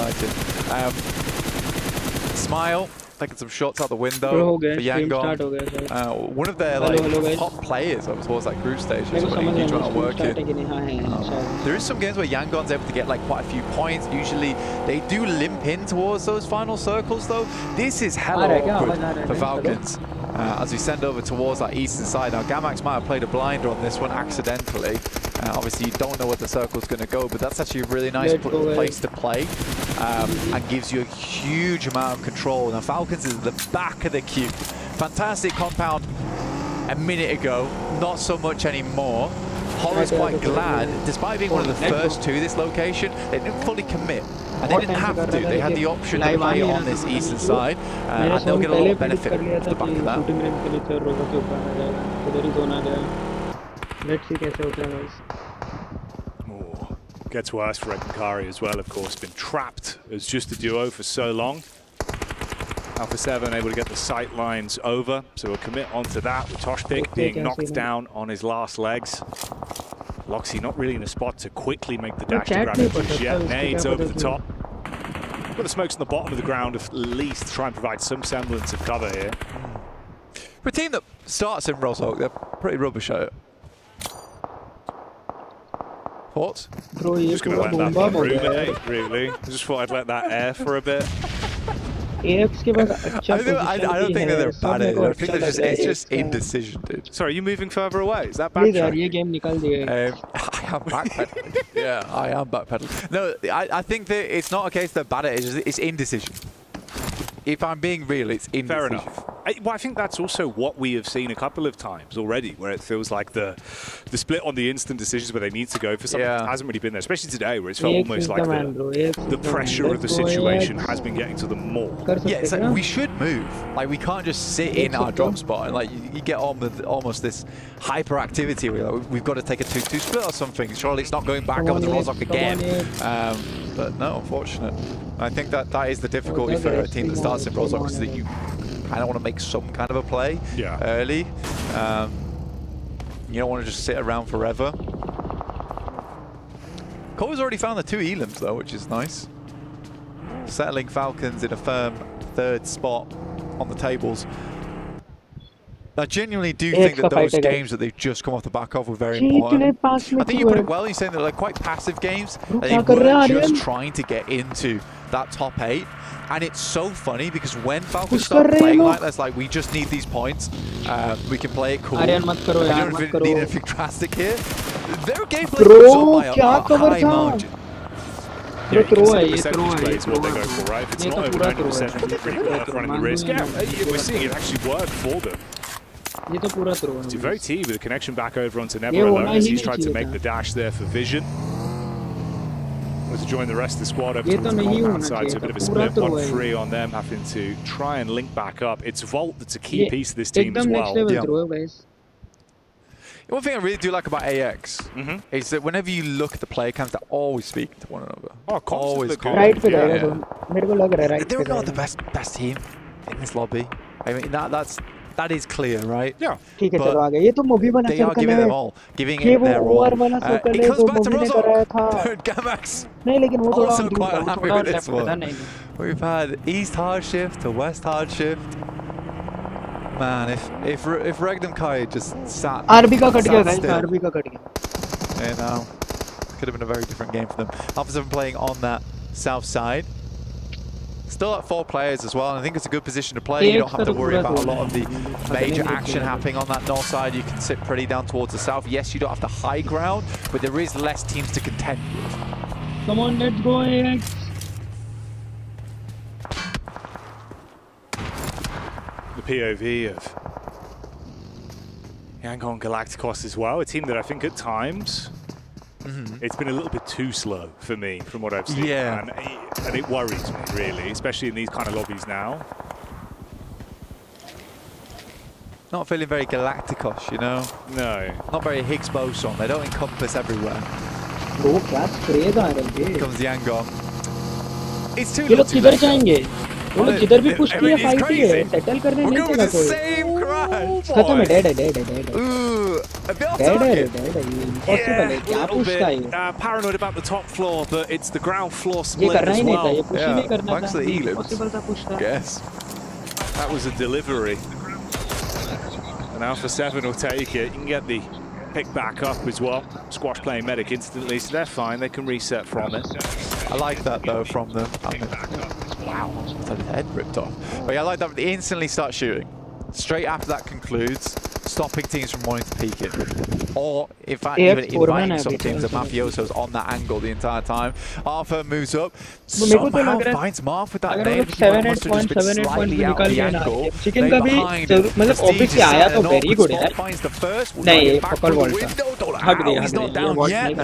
exciting. Smile taking some shots out the window for Yangon. One of their top players towards that group stage is when he tried working. There is some games where Yangon's able to get quite a few points. Usually they do limp in towards those final circles though. This is hella awkward for Falcons. As we send over towards that eastern side. Now Gamax might have played a blinder on this one accidentally. Obviously you don't know where the circle's going to go, but that's actually a really nice place to play and gives you a huge amount of control. Now Falcons is at the back of the queue. Fantastic compound a minute ago, not so much anymore. Horror's quite glad, despite being one of the first to this location, they didn't fully commit. And they didn't have to. They had the option to play on this eastern side, and they'll get a lot of benefit off the back of that. Let's see कैसे होता है guys. Gets worse for Ekankari as well, of course. Been trapped as just a duo for so long. Alpha 7 able to get the sight lines over, so we'll commit onto that with Toshpik being knocked down on his last legs. Loxy not really in a spot to quickly make the dash to grab it just yet. Nades over the top. Got the smokes on the bottom of the ground at least to try and provide some semblance of cover here. For a team that starts in Roshawk, they're pretty rubbish at it. Thoughts? Just going to let that ruminate, really. I just thought I'd let that air for a bit. I don't think that they're bad at it. I think it's just indecision, dude. Sorry, are you moving further away? Is that backtracking? I am backpedaling. Yeah, I am backpedaling. No, I think that it's not a case they're bad at it, it's indecision. If I'm being real, it's indecision. Fair enough. I think that's also what we have seen a couple of times already, where it feels like the split on the instant decisions where they need to go for something hasn't really been there, especially today, where it's felt almost like the pressure of the situation has been getting to them more. Yeah, it's like we should move. We can't just sit in our drop spot and you get on with almost this hyperactivity where we've got to take a 2-2 split or something. Surely it's not going back over the Roshawk again. But no, unfortunate. I think that is the difficulty for a team that starts in Roshawk, is that you kind of want to make some kind of a play early. You don't want to just sit around forever. Cole's already found the 2 elims though, which is nice. Settling Falcons in a firm 3rd spot on the tables. I genuinely do think that those games that they've just come off the back of were very important. I think you put it well in saying that they're quite passive games. And they weren't just trying to get into that top 8. And it's so funny because when Falcons start playing like this, we just need these points. We can play it cool. We don't need anything drastic here. Their gameplay goes up by a high margin. Yeah, you can see the percentage plays what they go for, right? If it's not over 90%, they're pretty good at running the risk. Yeah, we're seeing it actually work for them. It's very T with the connection back over onto Never Alone as he's tried to make the dash there for Vision. To join the rest of the squad over towards the compound side, so a bit of a split, 1-3 on them, having to try and link back up. It's Volt that's a key piece of this team as well. One thing I really do like about AX is that whenever you look at the player cams, they're always speaking to one another. Oh, always right. They're not the best team in this lobby. I mean, that is clear, right? Yeah. But they are giving them all, giving it their all. It comes back to Roshawk. Gamax also quite unhappy with this one. We've had East hard shift to West hard shift. Man, if Regnum Kai just sat still, you know, could have been a very different game for them. Alpha 7 playing on that south side. Still at 4 players as well, and I think it's a good position to play. You don't have to worry about a lot of the major action happening on that north side. You can sit pretty down towards the south. Yes, you don't have the high ground, but there is less teams to contend with. Come on, let's go, AX. The POV of Yangon Galacticos as well, a team that I think at times it's been a little bit too slow for me from what I've seen. Yeah. And it worries me, really, especially in these kind of lobbies now. Not feeling very Galacticos, you know? No. Not very Higgs boson. They don't encompass everywhere. Bro, क्या spray था यार? Here comes Yangon. It's too ये लोग किधर जाएंगे? वो लोग जिधर भी push किया fight ही है. Settle करने नहीं देगा कोई. Same crash. खत्म है, dead. Ooh. A bit off target. Yeah, a little bit paranoid about the top floor, but it's the ground floor split as well. Thanks to the elims. Guess. That was a delivery. And Alpha 7 will take it. You can get the pick back up as well. Squash playing medic instantly, so they're fine. They can reset from it. I like that though from them. Wow, his head ripped off. But yeah, I like that they instantly start shooting. Straight after that concludes, stopping teams from wanting to peek it. Or, in fact, even inviting some teams. And Mafioso's on that angle the entire time. Arthur moves up, somehow finds Marth with that name. Slightly out the angle. Chicken का भी मतलब obviously आया तो very good है. Finds the first one. नहीं, पकड़ बोलता. He's not down yet.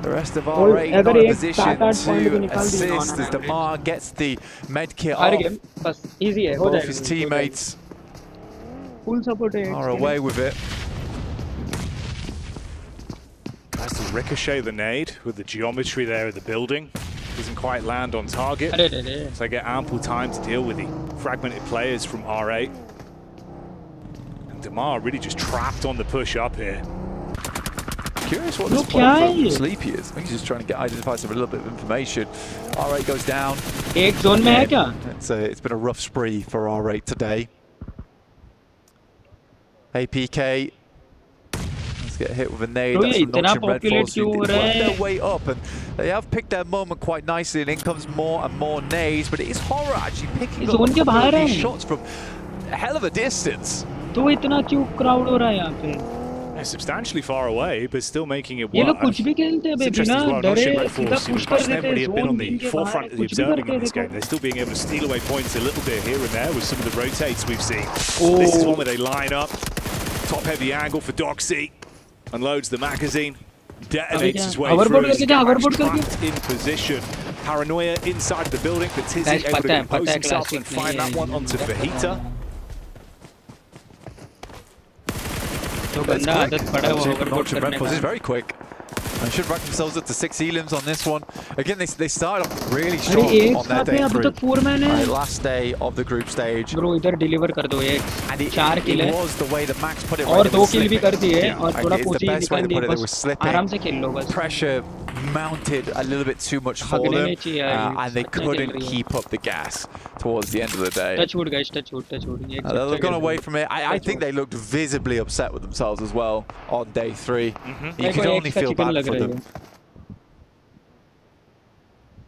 The rest of our eight not in position to assist as Damar gets the med kit off. Both his teammates are away with it. Has to ricochet the nade with the geometry there of the building. Doesn't quite land on target. So they get ample time to deal with the fragmented players from R8. And Damar really just trapped on the push up here. Curious what this point from Sleepy is. I think he's just trying to identify some a little bit of information. R8 goes down. It's been a rough spree for R8 today. APK. Let's get hit with a nade. That's from Notch Red Force. They work their way up and they have picked their moment quite nicely, and in comes more and more nades. But it is Horror actually picking up these shots from a hell of a distance. They're substantially far away, but still making it work. It's interesting as well, Notch Red Force, who never really have been on the forefront of the observing in this game. They're still being able to steal away points a little bit here and there with some of the rotates we've seen. This is one where they line up. Top heavy angle for Doxy. Unloads the magazine. Detonates his way through. Trapped in position. Paranoia inside the building, but Tizzy able to compose himself and find that one onto Fajita. This is very quick. And should rack themselves up to 6 elims on this one. Again, they started off really strong on their day through. Last day of the group stage. Bro, idhar deliver kar do ek. And it was the way that Max put it. और 2 kill भी कर दिए और थोड़ा पूछी निकाल दी बस आराम से खेल लो बस. Pressure mounted a little bit too much for them, and they couldn't keep up the gas towards the end of the day. Touch wood guys, touch wood. They've gone away from it. I think they looked visibly upset with themselves as well on day 3. You could only feel bad for them.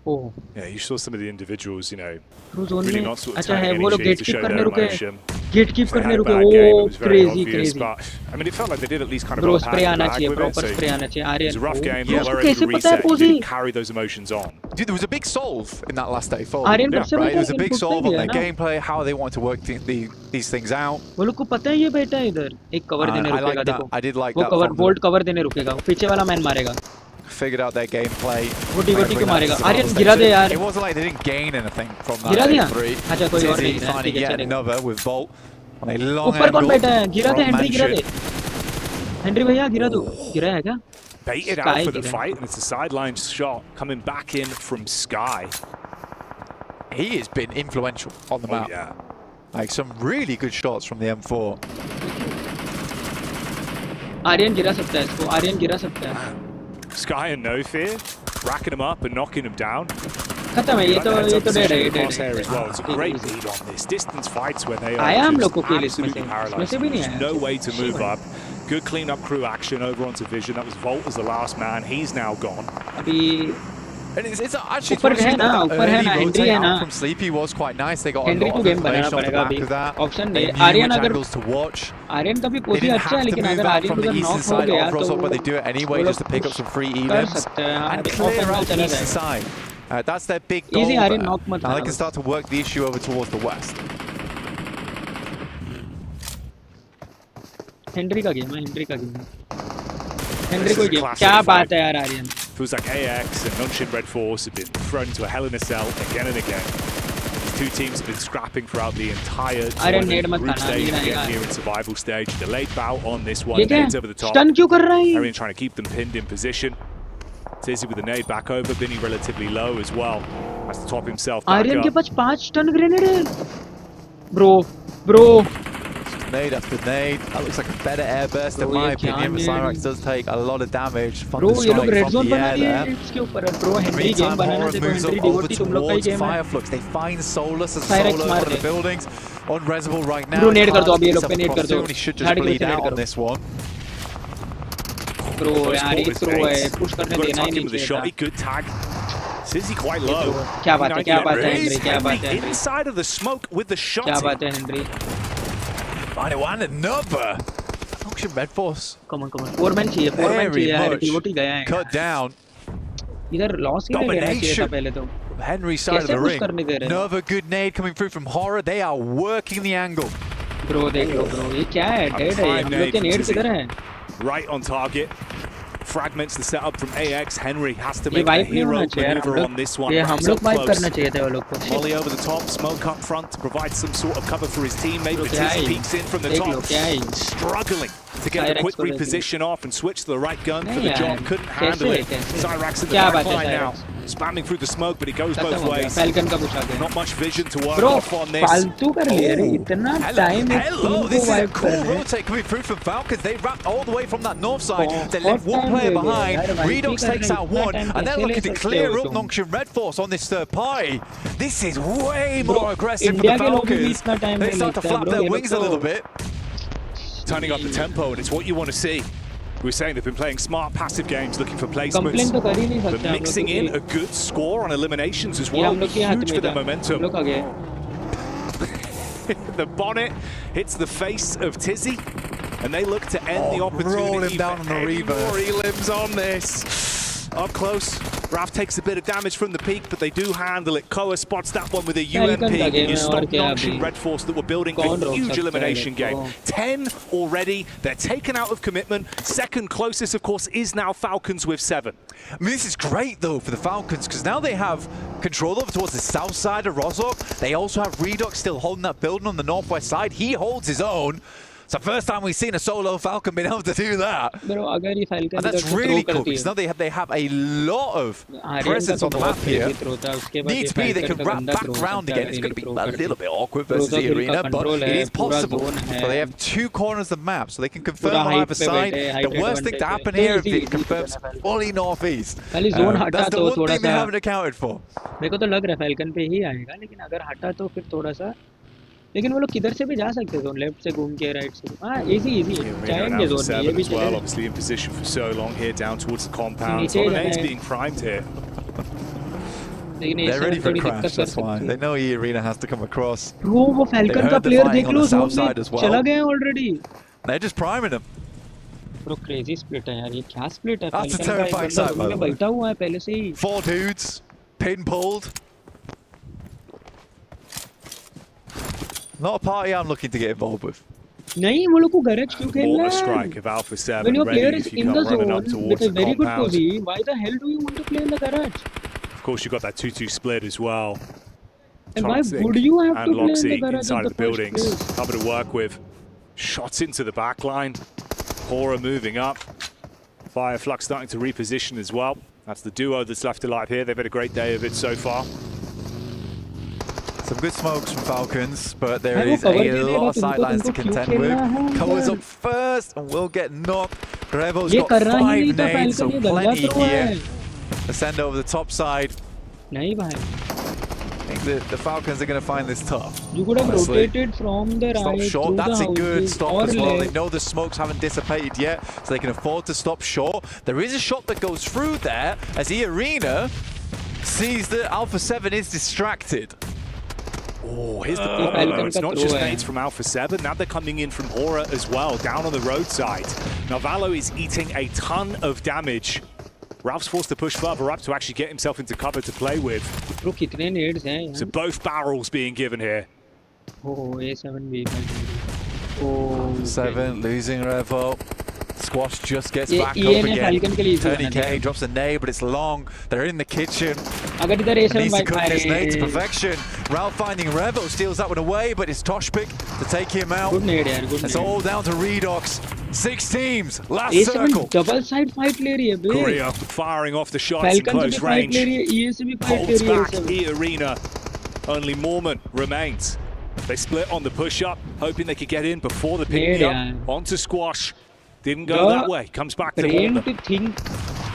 Oh. Yeah, you saw some of the individuals, you know, really really not sort of taking any to show their emotion. Gatekeep करने रुके. Oh, crazy. But, I mean, it felt like they did at least kind of go past the bag with it, so it was a rough game, but were able to reset, didn't carry those emotions on. Dude, there was a big solve in that last day for them, right? It was a big solve on their gameplay, how they want to work these things out. वो लोग को पता है ये बेटा इधर एक cover देने रुकेगा देखो. I did like वो that. कवर बोल्ट कवर देने रुकेगा. पीछे वाला मैन मारेगा. Figured out their gameplay. वो के मारेगा. आर्यन गिरा दे यार. It wasn't like they didn't gain anything from that. गिरा दिया. अच्छा कोई और नहीं. Finding yet another with Volt. On a long ऊपर कौन बैठा है? गिरा दे हेनरी गिरा दे. हेनरी भैया गिरा दो. गिरा है क्या? Baited out for the fight, and it's a sideline shot coming back in from Sky. He has been influential on the map. Yeah. Like some really good shots from the M4. Aryan गिरा सकता है इसको. आर्यन गिरा सकता है. Sky and No Fear, racking him up and knocking him down. खत्म है ये तो डेड है. As well. It's a great lead on this. Distance fights where they are आया हम लोग को kill absolutely paralyzed. There's no way to move up. Good clean-up crew action over onto Vision. That was Volt as the last man. He's now gone. अभी And it's actually ऊपर है ना Henry है ना. From Sleepy was quite nice. They got Henry a lot to of game banana information पड़ेगा off the back of that. Option They नहीं. knew Aryan which अगर angles to watch. Aryan का भी They पोजी didn't अच्छा है have to लेकिन move अगर out Aryan from the उधर eastern नॉक हो side गया of तो Rosop, but they do it anyway just to pick up some free events and clear out the eastern side. That's their big goal. Easy Aryan knock मत. Now they can start to work the issue over towards the west. Henry का game है. Henry कोई game. क्या बात है यार Aryan. Feels like AX and Nunshin Red Force have been thrown into a hell in a cell again and again. These two teams have been scrapping throughout the entire tournament, group stage and get here in survival stage. Delayed bout on this one, nades over the top. Stun क्यों कर रहा है? Arian trying to keep them pinned in position. Tizzy with the nade back over, Binny relatively low as well. Has to top himself back Arian up. के पास 5 stun grenade है. Bro. Nade after nade. That looks like a better air burst in my opinion. But SwiftSamURAI does take a lot of damage from the strike from the air there. Meantime, Horror moves up over towards Fireflux. They find Solus as Solo in one of the buildings. Unresable right now. He should just bleed out on this one. Bro, push करने देना ही नहीं चाहिए. Good tag. Sizzy quite low. क्या बात है Henry, क्या बात है Henry. Inside of the smoke with the shot. क्या बात है Henry. And another. Function Red Force. Come on. 4 man चाहिए यार. Devotee गया है. Cut down. इधर loss के लिए लेना चाहिए था पहले तो. Henry's side of the ring. Another good nade coming through from Horror. They are working the angle. Bro, देख लो bro. ये क्या है? Dead है. हम लोग के nade किधर हैं? Right on target. Fragments the setup from AX. Henry has to make a hero maneuver on this one. हम लोग wipe करना चाहिए था वो लोग को. Molly over the top, smoke up front to provide some sort of cover for his teammate. But Tizzy peeks in from the top, struggling to get the quick reposition off and switch to the right gun for the job. Couldn't handle it. Zyrax in the back line now, spamming through the smoke, but it goes both ways. Not much vision to work off on this. फालतू कर लिया रे इतना time. Hello, this is a cool rotate coming through from Falcons. They wrapped all the way from that north side. They left one player behind. Redux takes out one, and they're looking to clear up Nongshim Red Force on this third party. This is way more aggressive for the Falcons. They start to flap their wings a little bit. Turning up the tempo, and it's what you want to see. We were saying they've been playing smart, passive games, looking for placements, but mixing in a good score on eliminations as well. Huge for their momentum. The bonnet hits the face of Tizzy, and they look to end the opportunity. Roll him down on the reverse. He lives on this. Up close, Raf takes a bit of damage from the peak, but they do handle it. Koa spots that one with a UMP. You stop Nongshim Red Force that were building a huge elimination game. 10 already. They're taken out of commitment. Second closest, of course, is now Falcons with 7. I mean, this is great, though, for the Falcons, because now they have control over towards the south side of Rozhok. They also have Redux still holding that building on the northwest side. He holds his own. It's the first time we've seen a solo Falcon being able to do that. And that's really cool, because now they have a lot of presence on the map here. Needs be they can wrap back around again. It's going to be a little bit awkward versus the arena, but it is possible. So they have 2 corners of the map, so they can confirm on either side. The worst thing to happen here if it confirms fully northeast. That's the one thing they haven't accounted for. मेरे को तो लग रहा है Falcon पे ही आएगा, लेकिन अगर हटा तो फिर थोड़ा सा. लेकिन वो लोग किधर से भी जा सकते हैं, लेफ्ट से घूम के राइट से. हां इजी जाएंगे जोन में. ये भी well, obviously in position for so long here down towards the compound. It's being primed here. They're ready for crash, that's why. They know E Arena has to come across. Bro, वो Falcon का player देख लो zone में चला गया already. They're just priming him. Bro, crazy split है यार. ये क्या split है? That's a terrifying sight, by the way. बैठा हुआ है पहले से ही. 4 dudes, pin pulled. Not a party I'm looking to get involved with. नहीं, वो लोग को garage क्यों खेलना है? Strike of Alpha 7 when your player ready is if you in the come running up zone towards with a the very good compound. position, why the hell do you want to play in the garage? Of course, you got that 2-2 split as well. And why would you have to play in the garage inside of the buildings? Place? Cover to work with. Shots into the back line. Horror moving up. Fireflux starting to reposition as well. That's the duo that's left alive here. They've had a great day of it so far. Some good smokes from Falcons, but there is a lot of sidelines to contend with. Koa's up first and will get knocked. Revo's got 5 nades, so plenty here. Ascend over the top side. I think the Falcons are going to find this tough. You could have rotated from the right. Stop short. That's a good stop as well. They know the smokes haven't dissipated yet, so they can afford to stop short. There is a shot that goes through there as E Arena sees that Alpha 7 is distracted. Oh, here's the problem. It's not just nades from Alpha 7. Now they're coming in from Aura as well, down on the roadside. Now Valo is eating a ton of damage. Ralph's forced to push further up to actually get himself into cover to play with. So both barrels being given here. Oh, A7 Oh, 7 losing Revo. Squash just gets back up again. Tony K drops a nade, but it's long. They're in the kitchen. Needs to cook this nade to perfection. Ralph finding Revo, steals that one away, but it's Toshpik to take him out. It's all down to Redox. 6 teams, last circle. Double side fight ले रही है बे. Korea firing off the shots in close range. Holds back E Arena. Only Mormon remains. They split on the push-up, hoping they could get in before the pick-me-up. Onto Squash. Didn't go that way. Comes back to Mormon. To think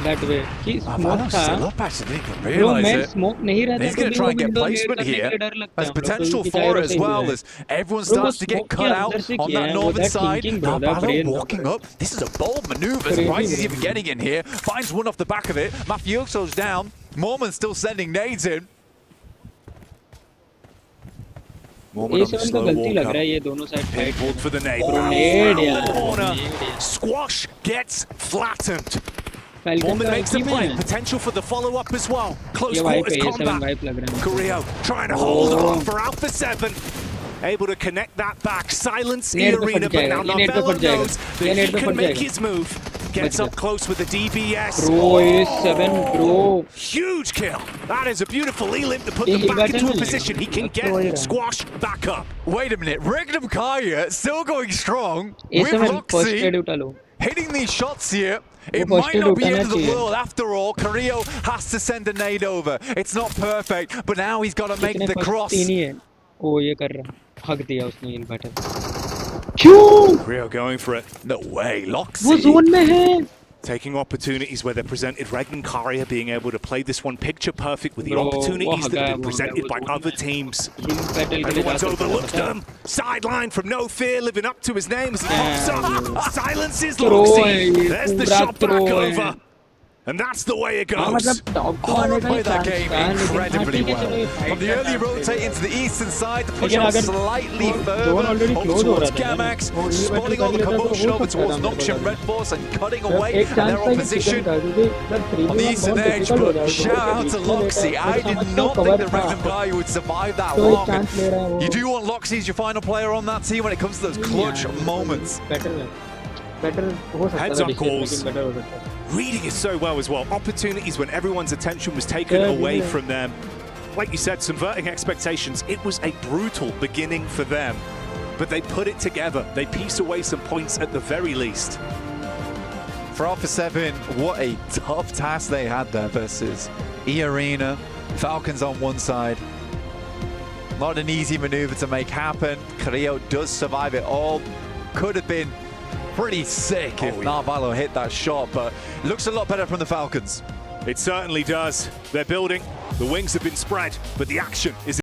that way. He smoke Bro, man, smoke nahi rehta. He's going to try and get placement here. There's potential for it as well as everyone starts to get cut out on that northern side. Now Ballo walking up. This is a bold maneuver. Surprised he's even getting in here. Finds one off the back of it. Mafioso's down. Mormon's still sending nades in. Mormon on the slow walk up. Pulled for the nade. Squash gets flattened. Mormon makes the play. Potential for the follow-up as well. Close quarters combat. Carrillo trying to hold off for Alpha 7. Able to connect that back. Silence the arena, but now Novello knows that he can make his move. Gets up close with the DBS. Bro. Huge kill. That is a beautiful E-limp to put them back into a position. He can get Squash back up. Wait a minute. Regnum Kaya still going strong with Loxy. Hitting these shots here. It might not be the end of the world after all. Carrillo has to send a nade over. It's not perfect, but now he's got to make the cross. Carrillo going for it. No way, Loxy. Taking opportunities where they're presented. Regnan Karia being able to play this one picture perfect with the opportunities that have been presented by other teams. Everyone's overlooked them. Sideline from No Fear, living up to his name as he pops up. Silences Loxy. There's the shot back over. And that's the way it goes. Horror played that game incredibly well. From the early rotate into the eastern side, the push out slightly further over towards Gamax, spotting all the commotion over towards Noxian Red Force and cutting away their opposition on the eastern edge. But shout out to Loxy. I did not think that Regnum Gaia would survive that long. You do want Loxy as your final player on that team when it comes to those clutch moments. Heads up calls. Reading it so well as well. Opportunities when everyone's attention was taken away from them. Like you said, subverting expectations. It was a brutal beginning for them. But they put it together. They piece away some points at the very least. For Alpha 7, what a tough task they had there versus E-Arena. Falcons on one side. Not an easy maneuver to make happen. Carrillo does survive it all. Could have been pretty sick if Navallo hit that shot, but looks a lot better from the Falcons. It certainly does. They're building. The wings have been spread, but the action is